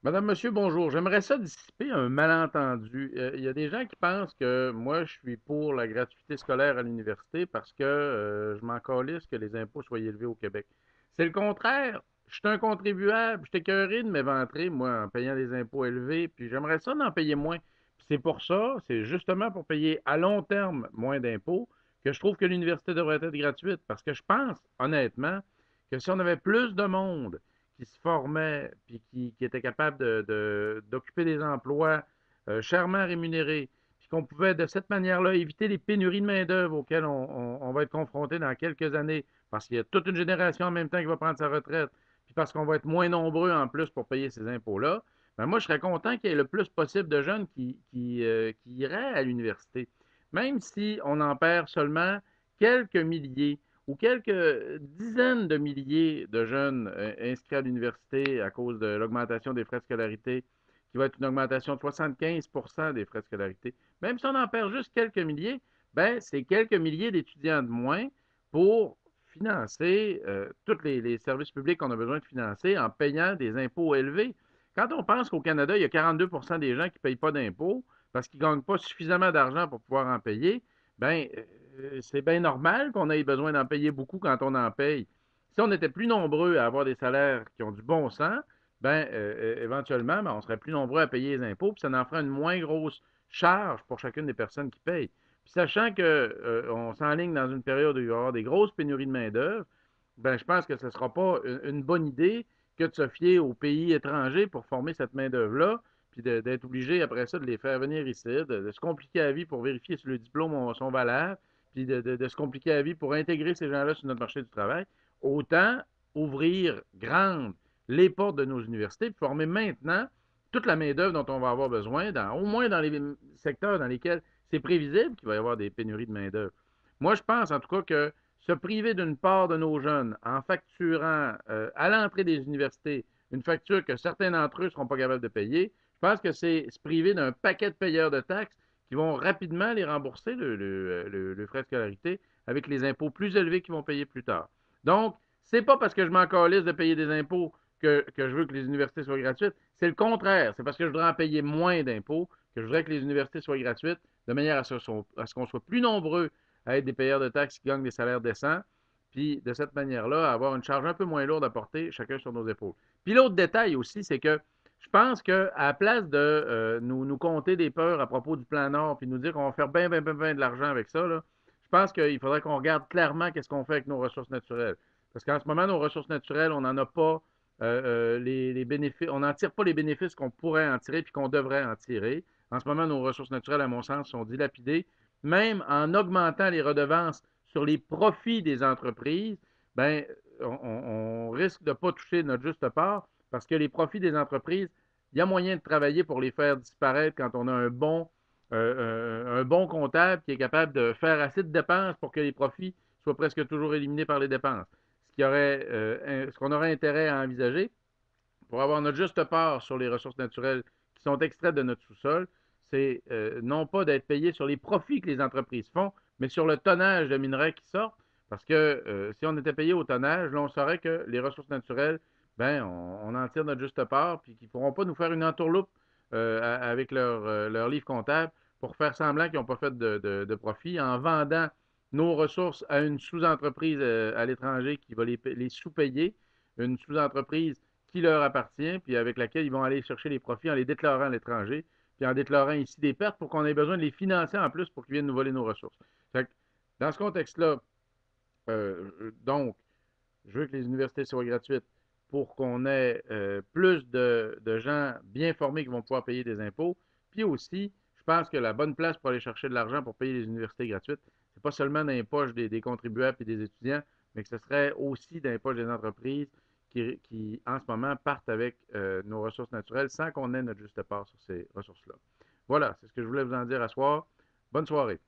Madame, monsieur, bonjour. J'aimerais ça dissiper un malentendu. Il y a des gens qui pensent que moi, je suis pour la gratuité scolaire à l'université parce que je m'en calisse que les impôts soient élevés au Québec. C'est le contraire. Je suis un contribuable. Je suis écœuré de m'éventrer, moi, en payant des impôts élevés, puis j'aimerais ça d'en payer moins. Puis c'est pour ça, c'est justement pour payer à long terme moins d'impôts que je trouve que l'université devrait être gratuite. Parce que je pense, honnêtement, que si on avait plus de monde qui se formaient puis qui étaient capables d'occuper des emplois chèrement rémunérés, puis qu'on pouvait de cette manière-là éviter les pénuries de main-d'œuvre auxquelles on va être confronté dans quelques années, parce qu'il y a toute une génération en même temps qui va prendre sa retraite, puis parce qu'on va être moins nombreux en plus pour payer ces impôts-là, ben moi, je serais content qu'il y ait le plus possible de jeunes qui iraient à l'université. Même si on en perd seulement quelques milliers, ou quelques dizaines de milliers de jeunes inscrits à l'université à cause de l'augmentation des frais de scolarité, qui va être une augmentation de 75 des frais de scolarité. Même si on en perd juste quelques milliers, ben, c'est quelques milliers d'étudiants de moins pour financer tous les services publics qu'on a besoin de financer en payant des impôts élevés. Quand on pense qu'au Canada, il y a 42 des gens qui ne payent pas d'impôts parce qu'ils ne gagnent pas suffisamment d'argent pour pouvoir en payer, ben, c'est bien normal qu'on ait besoin d'en payer beaucoup quand on en paye. Si on était plus nombreux à avoir des salaires qui ont du bon sens, ben, éventuellement, ben, on serait plus nombreux à payer les impôts, puis ça en ferait une moins grosse charge pour chacune des personnes qui payent. Puis sachant qu'on s'enligne dans une période où il va y avoir des grosses pénuries de main-d'œuvre, ben, je pense que ce ne sera pas une bonne idée que de se fier aux pays étrangers pour former cette main-d'œuvre-là, puis d'être obligé après ça de les faire venir ici, de se compliquer la vie pour vérifier si le diplôme sont valables, puis de se compliquer la vie pour intégrer ces gens-là sur notre marché du travail. Autant ouvrir grandes les portes de nos universités, puis former maintenant toute la main-d'œuvre dont on va avoir besoin, au moins dans les secteurs dans lesquels c'est prévisible qu'il va y avoir des pénuries de main-d'œuvre. Moi, je pense en tout cas que se priver d'une part de nos jeunes en facturant à l'entrée des universités une facture que certains d'entre eux ne seront pas capables de payer, je pense que c'est se priver d'un paquet de payeurs de taxes qui vont rapidement les rembourser le frais de scolarité avec les impôts plus élevés qu'ils vont payer plus tard. Donc, c'est pas parce que je m'en calisse de payer des impôts que je veux que les universités soient gratuites. C'est le contraire. C'est parce que je voudrais en payer moins d'impôts que je voudrais que les universités soient gratuites, de manière à ce qu'on soit plus nombreux à être des payeurs de taxes qui gagnent des salaires décents, puis de cette manière-là, avoir une charge un peu moins lourde à porter chacun sur nos épaules. Puis l'autre détail aussi, c'est que je pense qu'à la place de nous compter des peurs à propos du plan Nord, puis nous dire qu'on va faire bien, bien, bien, bien de l'argent avec ça, là, je pense qu'il faudrait qu'on regarde clairement qu'est-ce qu'on fait avec nos ressources naturelles. Parce qu'en ce moment, nos ressources naturelles, on n'en a pas les bénéfices, on n'en tire pas les bénéfices qu'on pourrait en tirer puis qu'on devrait en tirer. En ce moment, nos ressources naturelles, à mon sens, sont dilapidées. Même en augmentant les redevances sur les profits des entreprises, ben, on risque de ne pas toucher notre juste part parce que les profits des entreprises, il y a moyen de travailler pour les faire disparaître quand on a un bon comptable qui est capable de faire assez de dépenses pour que les profits soient presque toujours éliminés par les dépenses. Ce qu'on aurait intérêt à envisager pour avoir notre juste part sur les ressources naturelles qui sont extraites de notre sous-sol, c'est non pas d'être payé sur les profits que les entreprises font, mais sur le tonnage de minerais qui sortent. Parce que si on était payé au tonnage, là, on saurait que les ressources naturelles, ben, on en tire notre juste part, puis qu'ils ne pourront pas nous faire une entourloupe avec leur livre comptable pour faire semblant qu'ils n'ont pas fait de profit en vendant nos ressources à une sous-entreprise à l'étranger qui va les sous-payer, une sous-entreprise qui leur appartient, puis avec laquelle ils vont aller chercher les profits en les déclarant à l'étranger, puis en déclarant ici des pertes pour qu'on ait besoin de les financer en plus pour qu'ils viennent nous voler nos ressources. Fait que, dans ce contexte-là, donc, je veux que les universités soient gratuites pour qu'on ait plus de gens bien formés qui vont pouvoir payer des impôts. Puis aussi, je pense que la bonne place pour aller chercher de l'argent pour payer les universités gratuites, c'est pas seulement dans les poches des contribuables et des étudiants, mais que ce serait aussi dans les poches des entreprises en ce moment, partent avec nos ressources naturelles sans qu'on ait notre juste part sur ces ressources-là. Voilà, c'est ce que je voulais vous en dire à soir. Bonne soirée.